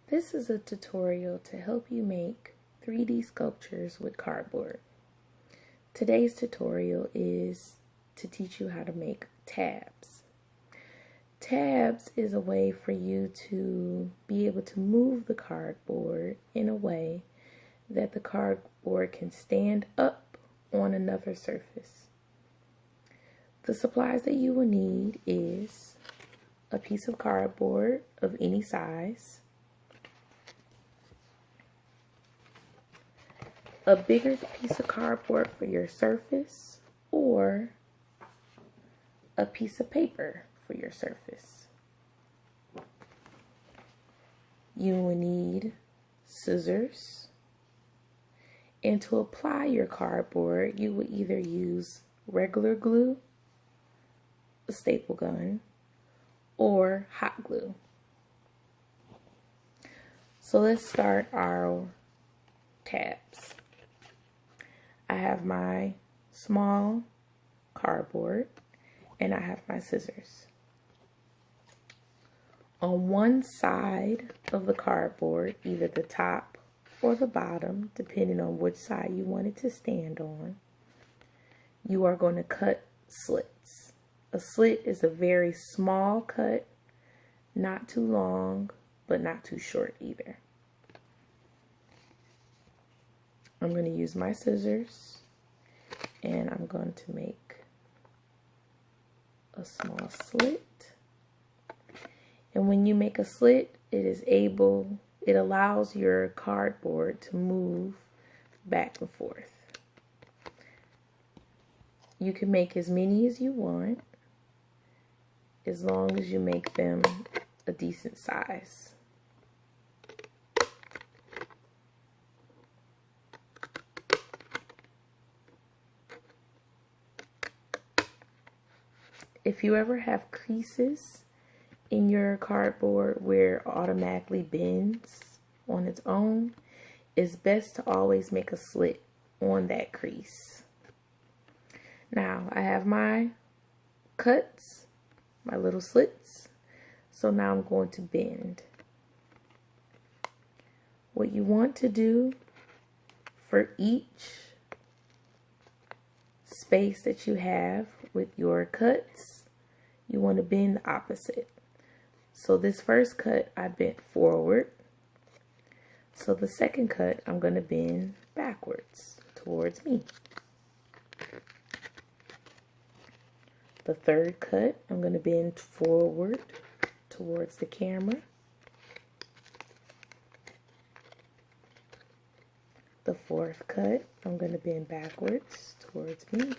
This is a tutorial to help you make 3D sculptures with cardboard. Today's tutorial is to teach you how to make tabs. Tabs is a way for you to be able to move the cardboard in a way that the cardboard can stand up on another surface. The supplies that you will need is a piece of cardboard of any size, a bigger piece of cardboard for your surface, or a piece of paper for your surface. You will need scissors, and to apply your cardboard you will either use regular glue, a staple gun, or hot glue. So let's start our tabs. I have my small cardboard and I have my scissors. On one side of the cardboard, either the top or the bottom, depending on which side you want it to stand on, you are going to cut slits. A slit is a very small cut, not too long, but not too short either. I'm going to use my scissors and I'm going to make a small slit. And when you make a slit, it allows your cardboard to move back and forth. You can make as many as you want, as long as you make them a decent size. If you ever have creases in your cardboard where it automatically bends on its own, it's best to always make a slit on that crease. Now I have my cuts, my little slits, so now I'm going to bend. What you want to do for each space that you have with your cuts, you want to bend the opposite. So this first cut I bent forward, so the second cut I'm going to bend backwards towards me. The third cut I'm going to bend forward towards the camera. The fourth cut I'm going to bend backwards towards me.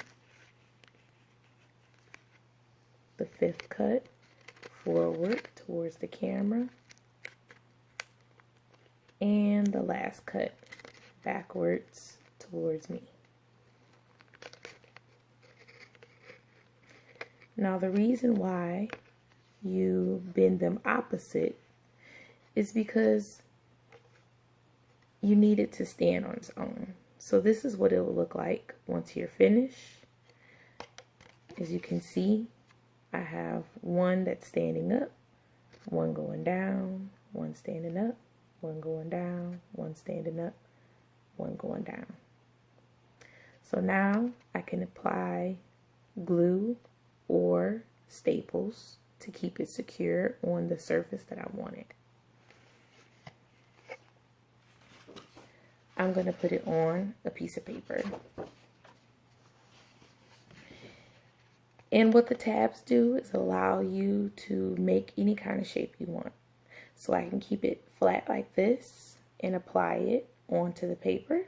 The fifth cut forward towards the camera. And the last cut backwards towards me. Now the reason why you bend them opposite is because you need it to stand on its own. So this is what it will look like once you're finished. As you can see, I have one that's standing up, one going down, one standing up, one going down, one standing up, one going down. So now I can apply glue or staples to keep it secure on the surface that I want it. I'm going to put it on a piece of paper. And what the tabs do is allow you to make any kind of shape you want. So I can keep it flat like this and apply it onto the paper,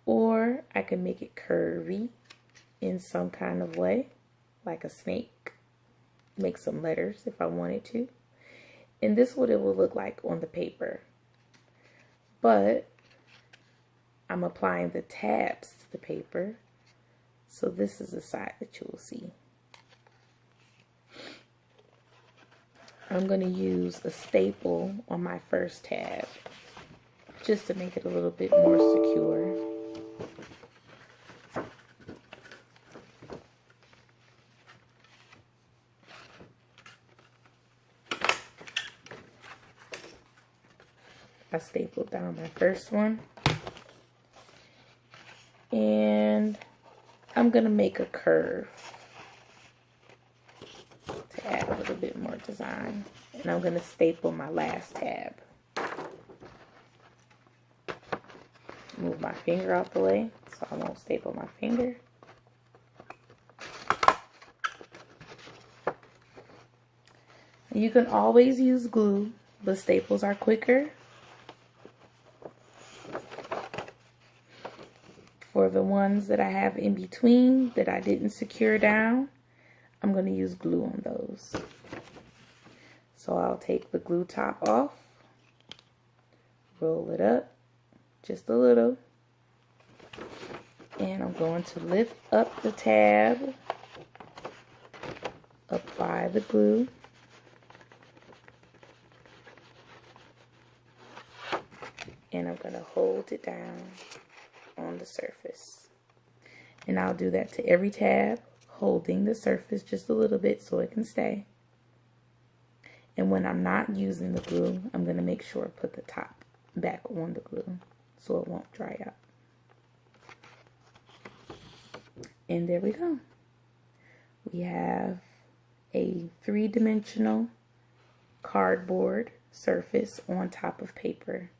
or I can make it curvy in some kind of way, like a snake. Make some letters if I wanted to. And this is what it will look like on the paper. But I'm applying the tabs to the paper, so this is the side that you will see. I'm going to use a staple on my first tab just to make it a little bit more secure. I stapled down my first one. And I'm going to make a curve to add a little bit more design. And I'm going to staple my last tab. Move my finger out the way so I won't staple my finger. You can always use glue, but staples are quicker. For the ones that I have in between that I didn't secure down, I'm going to use glue on those. So I'll take the glue top off, roll it up just a little, and I'm going to lift up the tab, apply the glue, and I'm going to hold it down on the surface. And I'll do that to every tab, holding the surface just a little bit so it can stay. And when I'm not using the glue, I'm going to make sure I put the top back on the glue so it won't dry out. And there we go. We have a three-dimensional cardboard surface on top of paper.